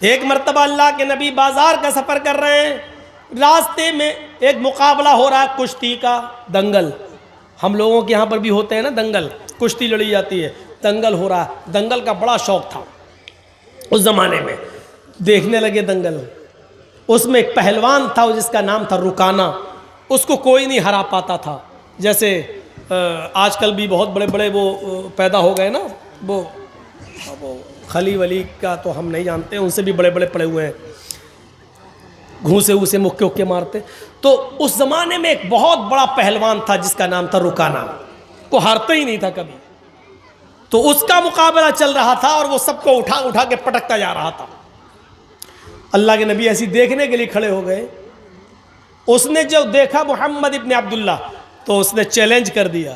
ایک مرتبہ اللہ کے نبی بازار کا سفر کر رہے ہیں، راستے میں ایک مقابلہ ہو رہا ہے کشتی کا، دنگل. ہم لوگوں کے یہاں پر بھی ہوتے ہیں نا دنگل، کشتی لڑی جاتی ہے، دنگل ہو رہا ہے. دنگل کا بڑا شوق تھا اس زمانے میں، دیکھنے لگے دنگل. اس میں ایک پہلوان تھا جس کا نام تھا رکانہ، اس کو کوئی نہیں ہرا پاتا تھا. جیسے آج کل بھی بہت بڑے بڑے وہ پیدا ہو گئے نا، وہ خلی ولی کا تو ہم نہیں جانتے، ان سے بھی بڑے بڑے پڑے ہوئے ہیں، گھوسے اوسے مکے اکے مارتے. تو اس زمانے میں ایک بہت بڑا پہلوان تھا جس کا نام تھا رکانہ، کو ہارتا ہی نہیں تھا کبھی. تو اس کا مقابلہ چل رہا تھا اور وہ سب کو اٹھا اٹھا کے پٹکتا جا رہا تھا. اللہ کے نبی ایسی دیکھنے کے لیے کھڑے ہو گئے. اس نے جب دیکھا محمد ابن عبداللہ تو اس نے چیلنج کر دیا.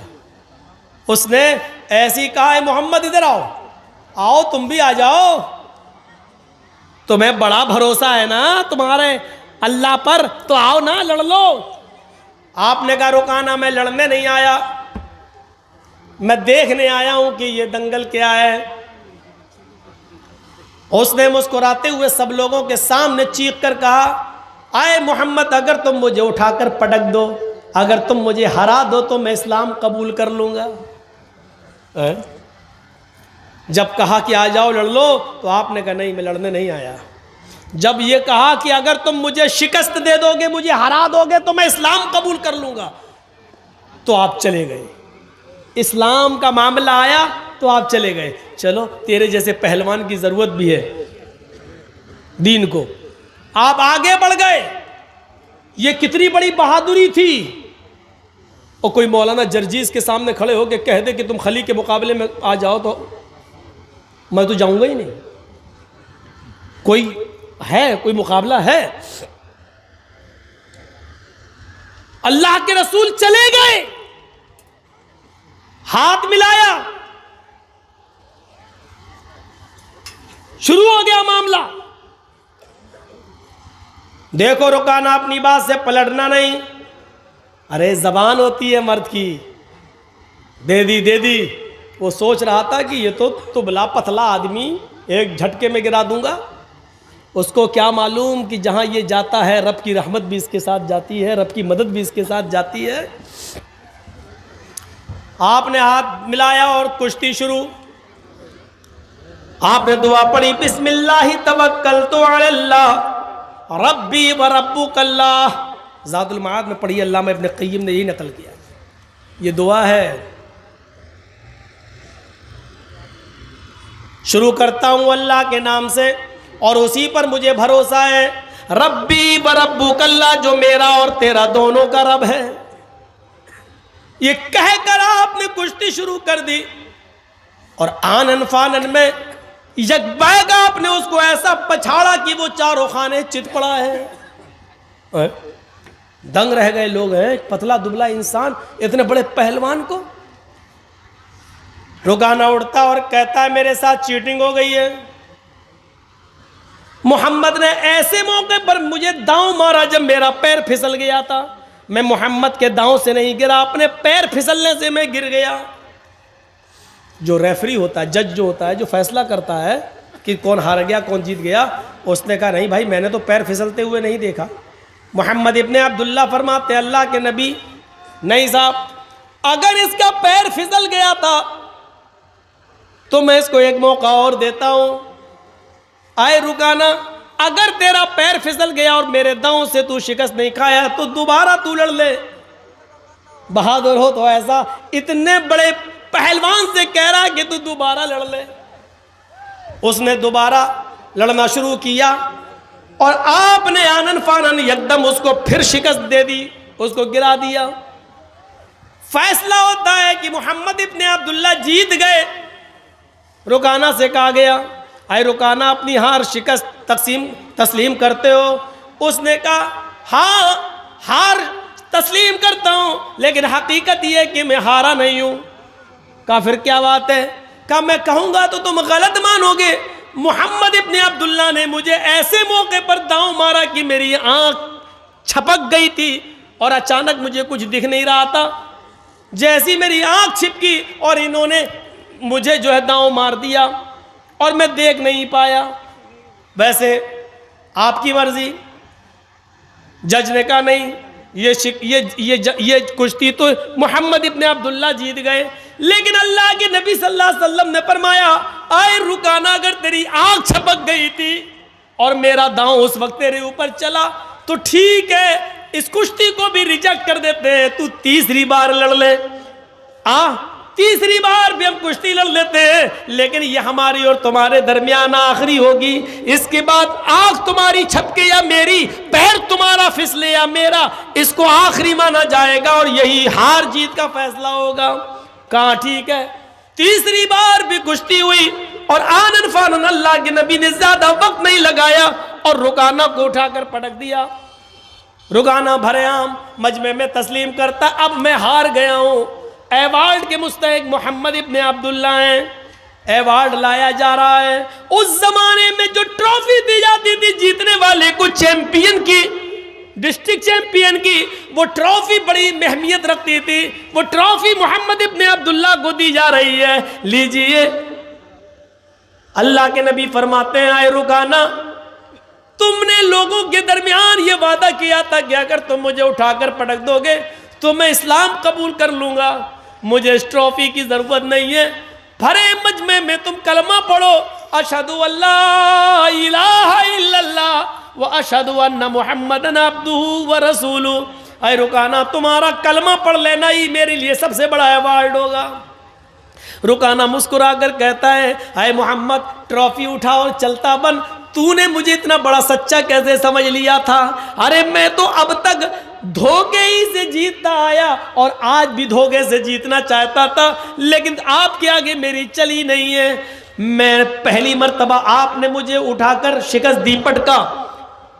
اس نے ایسی کہا، اے محمد ادھر آؤ، آؤ تم بھی آ جاؤ، تمہیں بڑا بھروسہ ہے نا تمہارے اللہ پر، تو آؤ نا لڑ لو. آپ نے کہا رکانہ میں لڑنے نہیں آیا، میں دیکھنے آیا ہوں کہ یہ دنگل کیا ہے. اس نے مسکراتے ہوئے سب لوگوں کے سامنے چیخ کر کہا، آئے محمد اگر تم مجھے اٹھا کر پٹک دو، اگر تم مجھے ہرا دو تو میں اسلام قبول کر لوں گا. جب کہا کہ آ جاؤ لڑ لو تو آپ نے کہا نہیں میں لڑنے نہیں آیا. جب یہ کہا کہ اگر تم مجھے شکست دے دو گے، مجھے ہرا دو گے تو میں اسلام قبول کر لوں گا، تو آپ چلے گئے. اسلام کا معاملہ آیا تو آپ چلے گئے. چلو تیرے جیسے پہلوان کی ضرورت بھی ہے دین کو. آپ آگے بڑھ گئے. یہ کتنی بڑی بہادری تھی. اور کوئی مولانا جرجیز کے سامنے کھڑے ہو کے کہہ دے کہ تم خلی کے مقابلے میں آ جاؤ تو میں تو جاؤں گا ہی نہیں. کوئی ہے، کوئی مقابلہ ہے؟ اللہ کے رسول چلے گئے، ہاتھ ملایا، شروع ہو گیا معاملہ. دیکھو رکانہ اپنی بات سے پلٹنا نہیں. ارے زبان ہوتی ہے مرد کی، دے دی دے دی. وہ سوچ رہا تھا کہ یہ تو دبلا پتلا آدمی، ایک جھٹکے میں گرا دوں گا. اس کو کیا معلوم کہ جہاں یہ جاتا ہے رب کی رحمت بھی اس کے ساتھ جاتی ہے، رب کی مدد بھی اس کے ساتھ جاتی ہے. آپ نے ہاتھ ملایا اور کشتی شروع. آپ نے دعا پڑھی، بسم اللہ توکلت علی اللہ ربی و ربک اللہ. زاد المعاد میں پڑھی، علامہ ابن قیم نے یہی نقل کیا. یہ دعا ہے. شروع کرتا ہوں اللہ کے نام سے اور اسی پر مجھے بھروسہ ہے. ربی و ربک اللہ، جو میرا اور تیرا دونوں کا رب ہے. یہ کہہ کر آپ نے کشتی شروع کر دی اور آنن فانن میں یک بیگ آپ نے اس کو ایسا پچھاڑا کہ وہ چاروں خانے چت پڑا ہے. دنگ رہ گئے لوگ. ہیں پتلا دبلا انسان اتنے بڑے پہلوان کو. رکانہ اڑتا اور کہتا ہے میرے ساتھ چیٹنگ ہو گئی ہے. محمد نے ایسے موقع پر مجھے داؤں مارا جب میرا پیر پھسل گیا تھا. میں محمد کے داؤں سے نہیں گرا، اپنے پیر پھسلنے سے میں گر گیا. جو ریفری ہوتا ہے، جج جو ہوتا ہے، جو فیصلہ کرتا ہے کہ کون ہار گیا کون جیت گیا، اس نے کہا نہیں بھائی میں نے تو پیر پھسلتے ہوئے نہیں دیکھا. محمد ابن عبداللہ فرماتے اللہ کے نبی نہیں صاحب، اگر اس کا پیر پھسل گیا تھا تو میں اس کو ایک موقع اور دیتا ہوں. آئے رکانہ، اگر تیرا پیر پھسل گیا اور میرے داؤں سے تو شکست نہیں کھایا تو دوبارہ تو لڑ لے. بہادر ہو تو ایسا اتنے بڑے پہلوان سے کہہ رہا کہ تو دوبارہ لڑ لے. اس نے دوبارہ لڑنا شروع کیا اور آپ نے آنن فانن یکدم اس کو پھر شکست دے دی، اس کو گرا دیا. فیصلہ ہوتا ہے کہ محمد ابن عبداللہ جیت گئے. رکانہ سے کہا گیا اے رکانہ اپنی ہار شکست تسلیم کرتے ہو؟ اس نے کہا ہاں ہار تسلیم کرتا ہوں، لیکن حقیقت یہ کہ میں ہارا نہیں ہوں. کہا پھر کیا بات ہے؟ کہا میں کہوں گا تو تم غلط مانو گے. محمد ابن عبداللہ نے مجھے ایسے موقع پر داؤں مارا کہ میری آنکھ چھپک گئی تھی اور اچانک مجھے کچھ دکھ نہیں رہا تھا. جیسی میری آنکھ چھپکی اور انہوں نے مجھے جو ہے داؤں مار دیا اور میں دیکھ نہیں پایا. ویسے آپ کی مرضی، جج نے کہا نہیں، یہ کشتی تو محمد ابن عبداللہ جیت گئے، لیکن اللہ کے نبی صلی اللہ علیہ وسلم نے فرمایا آئے رکانا، اگر تیری آنکھ چھپک گئی تھی اور میرا داؤں اس وقت تیرے اوپر چلا تو ٹھیک ہے، اس کشتی کو بھی ریجیکٹ کر دیتے ہیں، تو تیسری بار لڑ لے، تیسری بار بھی ہم کشتی لڑ لیتے ہیں، لیکن یہ ہماری اور تمہارے درمیان آخری ہوگی، اس کے بعد آنکھ تمہاری چھپکے یا میری، پیر تمہارا پھسلے یا میرا، اس کو آخری مانا جائے گا اور یہی ہار جیت کا فیصلہ ہوگا۔ کہا ٹھیک ہے، تیسری بار بھی کشتی ہوئی اور آنن فانن اللہ کے نبی نے زیادہ وقت نہیں لگایا اور رکانہ کو اٹھا کر پٹک دیا۔ رکانہ بھرے عام مجمع میں تسلیم کرتا، اب میں ہار گیا ہوں، ایوارڈ کے مستحق محمد ابن عبداللہ ہیں، ایوارڈ لایا جا رہا ہے۔ اس زمانے میں جو ٹرافی دی جاتی تھی جیتنے والے کو، چیمپئن کی، ڈسٹرکٹ چیمپئن کی، وہ ٹرافی بڑی اہمیت رکھتی تھی، وہ ٹرافی محمد ابن عبداللہ کو دی جا رہی ہے، لیجئے۔ اللہ کے نبی فرماتے ہیں آئے رکانہ، تم نے لوگوں کے درمیان یہ وعدہ کیا تھا کہ اگر تم مجھے اٹھا کر پٹک دو گے تو میں اسلام قبول کر لوں گا، مجھے اس ٹرافی کی ضرورت نہیں ہے، بھرے مجمع میں تم کلمہ پڑھو، اشہد ان لا الہ الا اللہ واشہد ان محمدن عبدہ ورسولہ۔ اے رکانہ، تمہارا کلمہ پڑھ لینا ہی میرے لیے سب سے بڑا ایوارڈ ہوگا۔ رکانہ مسکرا کر کہتا ہے اے محمد، ٹرافی اٹھا اور چلتا بن، تو نے مجھے اتنا بڑا سچا کیسے سمجھ لیا تھا؟ ارے میں تو اب تک دھوکے ہی سے جیتتا آیا اور آج بھی دھوکے سے جیتنا چاہتا تھا، لیکن آپ کے آگے میری چلی نہیں ہے۔ میں پہلی مرتبہ آپ نے مجھے اٹھا کر شکست دی، پٹکا،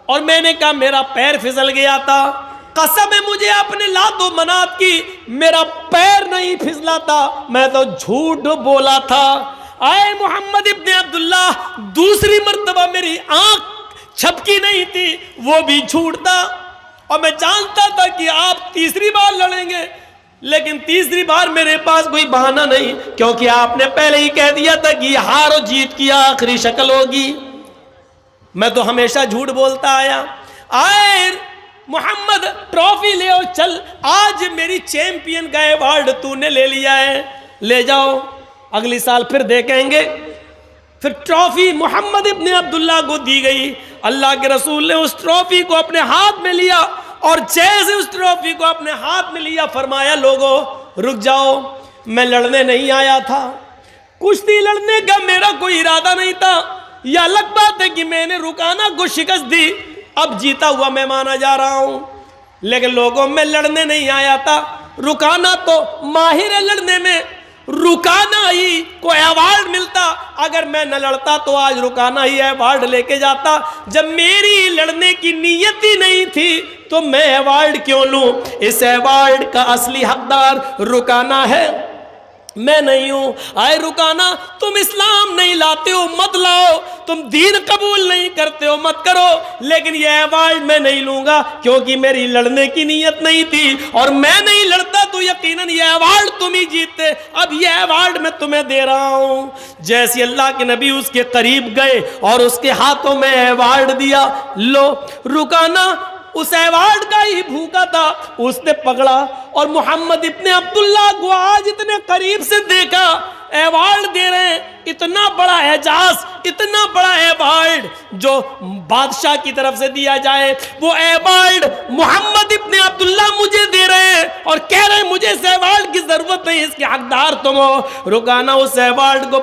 اور میں نے کہا میرا پیر پھسل گیا تھا، قسم ہے مجھے اپنے لات و منات کی، میرا پیر نہیں پھسلا تھا، میں تو جھوٹ بولا تھا۔ اے محمد ابن عبداللہ، دوسری مرتبہ میری آنکھ چھپکی نہیں تھی، وہ بھی جھوٹ تھا، اور میں جانتا تھا کہ آپ تیسری بار لڑیں گے، لیکن تیسری بار میرے پاس کوئی بہانہ نہیں، کیونکہ آپ نے پہلے ہی کہہ دیا تھا کہ یہ ہار و جیت کی آخری شکل ہوگی۔ میں تو ہمیشہ جھوٹ بولتا آیا۔ آئے محمد، ٹرافی لے اور چل، آج میری چیمپئن کا ایوارڈ تو نے لے لیا ہے، لے جاؤ، اگلی سال پھر دیکھیں گے۔ پھر ٹرافی محمد ابن عبداللہ کو دی گئی، اللہ کے رسول نے اس ٹرافی کو اپنے ہاتھ میں لیا، اور جیسے اس ٹرافی کو اپنے ہاتھ میں لیا فرمایا لوگوں رک جاؤ، میں لڑنے نہیں آیا تھا، کشتی لڑنے کا میرا کوئی ارادہ نہیں تھا، یہ الگ بات ہے کہ میں نے رکانہ کو شکست دی، اب جیتا ہوا میں مانا جا رہا ہوں، لیکن لوگوں میں لڑنے نہیں آیا تھا۔ رکانہ تو ماہر ہے لڑنے میں، رکانہ ہی کو ایوارڈ ملتا، اگر میں نہ لڑتا تو آج رکانہ ہی ایوارڈ لے کے جاتا، جب میری لڑنے کی نیت ہی نہیں تھی تو میں ایوارڈ کیوں لوں؟ اس ایوارڈ کا اصلی حقدار رکانہ ہے، میں نہیں ہوں۔ آئے رکانہ، تم اسلام نہیں لاتے ہو مت لاؤ، تم دین قبول نہیں کرتے ہو مت کرو، لیکن یہ ایوارڈ میں نہیں لوں گا، کیونکہ میری لڑنے کی نیت نہیں تھی، اور میں نہیں لڑتا تو یقیناً یہ ایوارڈ تم ہی جیتے، اب یہ ایوارڈ میں تمہیں دے رہا ہوں۔ جیسے اللہ کے نبی اس کے قریب گئے اور اس کے ہاتھوں میں ایوارڈ دیا، لو، رکانہ اس ایوارڈ کا ہی بھوکا تھا، اس نے پکڑا اور محمد ابن عبداللہ کو آج اتنے قریب سے دیکھا، ایوارڈ دے رہے ہیں، اتنا بڑا اعزاز، اتنا بڑا ایوارڈ جو بادشاہ کی طرف سے دیا جائے، وہ ایوارڈ محمد ابن عبداللہ مجھے دے رہے ہیں اور کہہ رہے ہیں مجھے اس ایوارڈ کی ضرورت نہیں، اس کے حقدار تم ہو۔ رکانہ اس ایوارڈ کو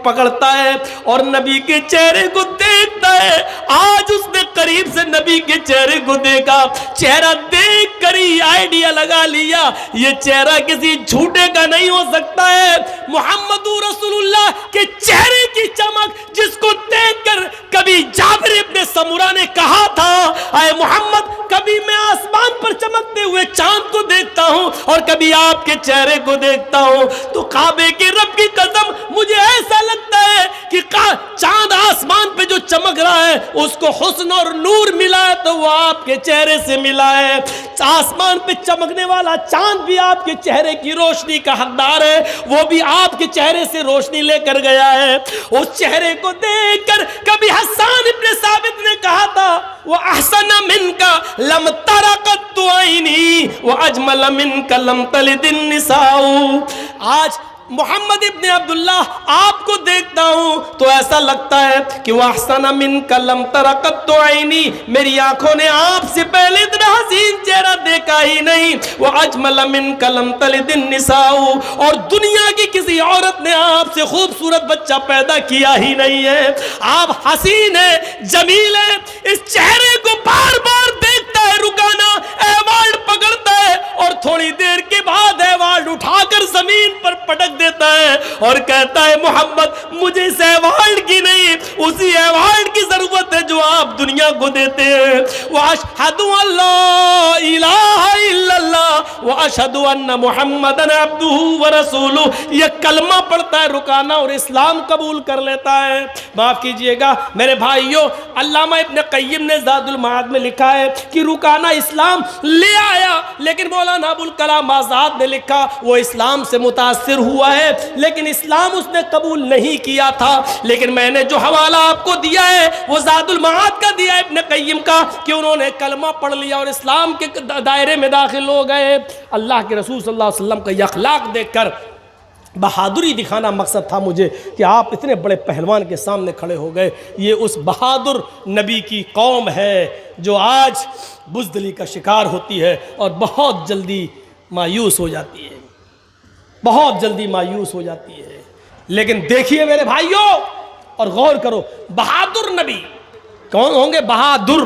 پکڑتا ہے اور نبی کے چہرے کو دیکھتا ہے، آج اس نے قریب سے نبی کے چہرے کو دیکھا، چہرہ دیکھ کر ہی آئیڈیا لگا لیا یہ چہرہ کسی جھوٹے کا نہیں ہو سکتا ہے، محمد رسول اللہ کے چہرے کی چمک جس کو دیکھ کر کبھی جابر ابن سمرہ نے کہا تھا اے محمد، کبھی میں آسمان پر چمکتے ہوئے چاند کو دیکھتا ہوں اور کبھی آپ کے چہرے کو دیکھتا ہوں، تو کعبے کے رب کی قسم مجھے ایسا لگتا ہے کہ چاند آسمان پہ جو چمک رہا ہے اس کو حسن اور نور ملا ہے تو وہ آپ کے چہرے سے ملا ہے، آسمان پہ چمکنے والا چاند بھی آپ کے چہرے کی روشنی کا حقدار ہے، وہ بھی آپ کے چہرے سے روشنی لے کر گیا ہے۔ اس چہرے کو دیکھ کر کبھی اجمل منک لم تلد النساء. آج محمد ابن عبداللہ آپ کو دیکھتا ہوں تو ایسا لگتا ہے کہ وَأَحْسَنَ مِنْكَ لَمْ تَرَ قَطُّ عَيْنِي, میری آنکھوں نے آپ سے پہلے اتنا حسین چہرہ دیکھا ہی نہیں. وَأَجْمَلَ مِنْكَ لَمْ تَلِدِ النِّسَاءُ, اور دنیا کی کسی عورت نے آپ سے خوبصورت بچہ پیدا کیا ہی نہیں ہے. آپ حسین ہیں, جمیل ہیں. اس چہرے کو بار بار دیکھتا ہے رکانا, ایوارڈ پکڑتا ہے اور تھوڑی دیر کے بعد ایوارڈ اٹھا کر زمین پر پٹک دیتا ہے اور کہتا ہے محمد مجھے اس ایوارڈ کی نہیں, اسی ایوارڈ کی ضرورت ہے جو آپ دنیا کو دیتے ہیں. وَأَشْهَدُ أَن لَا إِلَٰهَ إِلَّا اللَّهُ وَأَشْهَدُ أَنَّ مُحَمَّدًا عَبْدُهُ وَرَسُولُهُ. یہ کلمہ پڑھتا ہے رکانا اور اسلام قبول کر لیتا ہے. معاف کیجئے گا میرے بھائیوں, علامہ ابن قیم نے زاد المعاد میں لکھا ہے کہ رکانا اسلام لے آیا, لیکن مولانا ابو الکلام آزاد نے لکھا وہ اسلام سے متاثر ہوا ہے لیکن اسلام اس نے قبول نہیں کیا تھا. لیکن میں نے جو حوالہ آپ کو دیا ہے وہ زاد المعاد کا دیا ہے ابن قیم کا, کہ انہوں نے کلمہ پڑھ لیا اور اسلام کے دائرے میں داخل ہو گئے. اللہ کے رسول صلی اللہ علیہ وسلم کا یہ اخلاق دیکھ کر بہادری دکھانا مقصد تھا مجھے کہ آپ اتنے بڑے پہلوان کے سامنے کھڑے ہو گئے. یہ اس بہادر نبی کی قوم ہے جو آج بزدلی کا شکار ہوتی ہے اور بہت جلدی مایوس ہو جاتی ہے, بہت جلدی مایوس ہو جاتی ہے. لیکن دیکھیے میرے بھائیوں اور غور کرو, بہادر نبی کون ہوں گے؟ بہادر.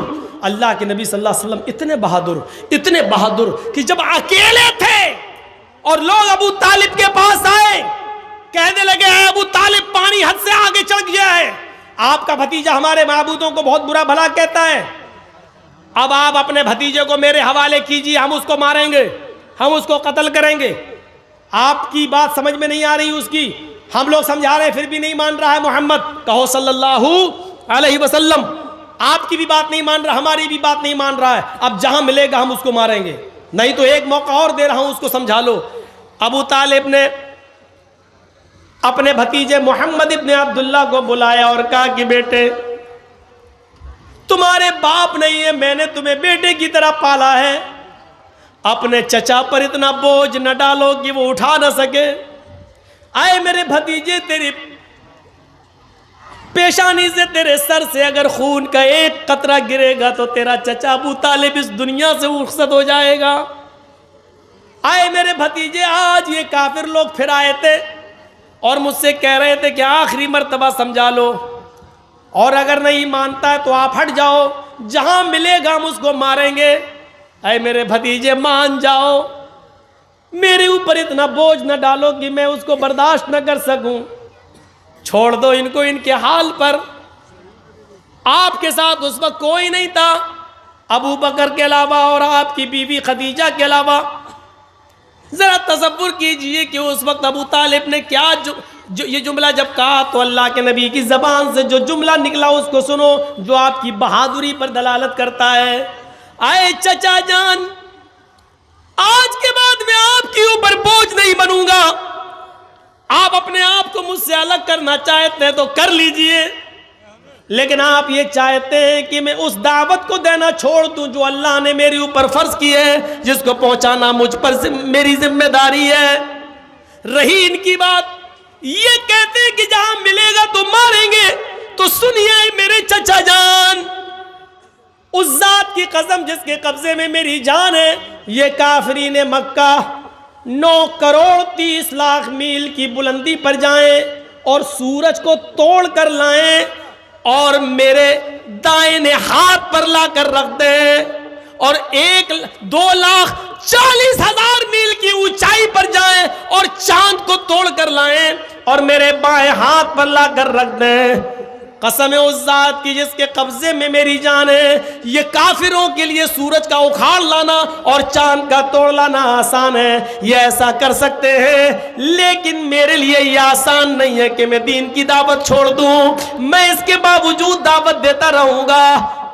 اللہ کے نبی صلی اللہ علیہ وسلم اتنے بہادر کہ جب اکیلے تھے اور لوگ ابو طالب کے پاس آئے, کہنے لگے اے ابو طالب پانی حد سے آگے چڑھ گیا ہے, آپ کا بھتیجہ ہمارے معبودوں کو بہت برا بھلا کہتا ہے, اب آپ اپنے بھتیجے کو میرے حوالے کیجیے, ہم اس کو ماریں گے, ہم اس کو قتل کریں گے. آپ کی بات سمجھ میں نہیں آ رہی اس کی, ہم لوگ سمجھا رہے ہیں پھر بھی نہیں مان رہا ہے محمد. کہو صلی اللہ علیہ وسلم, آپ کی بھی بات نہیں مان رہا, ہماری بھی بات نہیں مان رہا ہے, اب جہاں ملے گا ہم اس کو ماریں گے, نہیں تو ایک موقع اور دے رہا ہوں اس کو سمجھا لو. ابو طالب نے اپنے بھتیجے محمد ابن عبداللہ کو بلایا اور کہا کہ بیٹے تمہارے باپ نہیں ہے, میں نے تمہیں بیٹے کی طرح پالا ہے, اپنے چچا پر اتنا بوجھ نہ ڈالو کہ وہ اٹھا نہ سکے. آئے میرے بھتیجے, تیری پیشانی سے, تیرے سر سے اگر خون کا ایک قطرہ گرے گا تو تیرا چچا ابو طالب اس دنیا سے رخصت ہو جائے گا. آئے میرے بھتیجے, آج یہ کافر لوگ پھر آئے تھے اور مجھ سے کہہ رہے تھے کہ آخری مرتبہ سمجھا لو, اور اگر نہیں مانتا ہے تو آپ ہٹ جاؤ, جہاں ملے گا ہم اس کو ماریں گے. اے میرے بھتیجے مان جاؤ, میرے اوپر اتنا بوجھ نہ ڈالو کہ میں اس کو برداشت نہ کر سکوں, چھوڑ دو ان کو ان کے حال پر. آپ کے ساتھ اس وقت کوئی نہیں تھا ابو بکر کے علاوہ اور آپ کی بیوی خدیجہ کے علاوہ. ذرا تصور کیجئے کہ اس وقت ابو طالب نے کیا یہ جملہ جب کہا تو اللہ کے نبی کی زبان سے جو جملہ نکلا اس کو سنو, جو آپ کی بہادری پر دلالت کرتا ہے. آئے چچا جان, آج کے بعد میں آپ کے اوپر بوجھ نہیں بنوں گا, آپ اپنے آپ کو مجھ سے الگ کرنا چاہتے ہیں تو کر لیجئے, لیکن آپ یہ چاہتے ہیں کہ میں اس دعوت کو دینا چھوڑ دوں جو اللہ نے میرے اوپر فرض کی ہے, جس کو پہنچانا مجھ پر میری ذمہ داری ہے. رہی ان کی بات, یہ کہتے ہیں کہ جہاں ملے گا تو ماریں گے, تو سنیے میرے چچا جان, اس ذات کی قسم جس کے قبضے میں میری جان ہے, یہ کافرین مکہ 9,30,00,000 میل کی بلندی پر جائیں اور سورج کو توڑ کر لائیں اور میرے دائیں ہاتھ پر لا کر رکھ دیں, اور 2,40,000 میل کی اونچائی پر جائیں اور چاند کو توڑ کر لائیں اور میرے بائیں ہاتھ پر لا کر رکھ دیں. قسم اس ذات کی جس کے قبضے میں میری جان ہے, یہ کافروں کے لیے سورج کا اکھاڑ لانا اور چاند کا توڑ لانا آسان ہے, یہ ایسا کر سکتے ہیں, لیکن میرے لیے یہ آسان نہیں ہے کہ میں دین کی دعوت چھوڑ دوں. میں اس کے باوجود دعوت دیتا رہوں گا.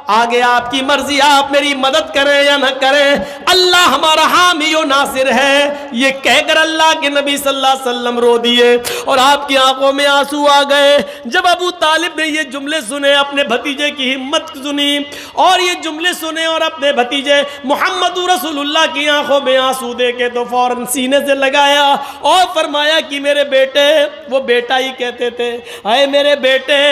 آگے آپ کی مرضی، آپ میری مدد کریں یا نہ کریں، اللہ ہمارا حامی و ناصر ہے۔ یہ کہہ کر اللہ کے نبی صلی اللہ علیہ وسلم رو دیے اور آپ کی آنکھوں میں آنسو آ گئے۔ جب ابو طالب نے یہ جملے سنے، اپنے بھتیجے کی ہمت سنی اور یہ جملے سنے اور اپنے بھتیجے محمد رسول اللہ کی آنکھوں میں آنسو دیکھے تو فوراً سینے سے لگایا اور فرمایا کہ میرے بیٹے، وہ بیٹا ہی کہتے تھے، اے میرے بیٹے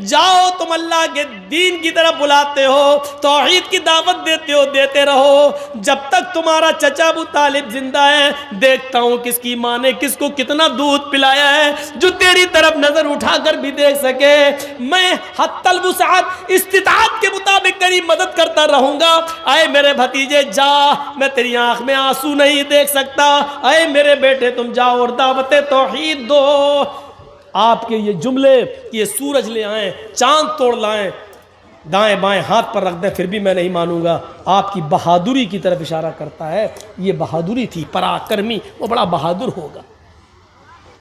جاؤ، تم اللہ کے دین کی طرف بلاتے ہو، توحید کی دعوت دیتے ہو، دیتے رہو، جب تک تمہارا چچا ابو طالب زندہ ہے دیکھتا ہوں کس کی ماں نے کس کو کتنا دودھ پلایا ہے، جو تیری طرف نظر اٹھا کر بھی دیکھ سکے۔ میں حتی الوسعت استطاعت کے مطابق تیری مدد کرتا رہوں گا۔ اے میرے بھتیجے جا، میں تیری آنکھ میں آنسو نہیں دیکھ سکتا، اے میرے بیٹے تم جاؤ اور دعوت توحید دو۔ آپ کے یہ جملے کہ یہ سورج لے آئیں، چاند توڑ لائیں، دائیں بائیں ہاتھ پر رکھ دیں پھر بھی میں نہیں مانوں گا، آپ کی بہادری کی طرف اشارہ کرتا ہے۔ یہ بہادری تھی، پراکرمی، وہ بڑا بہادر ہوگا۔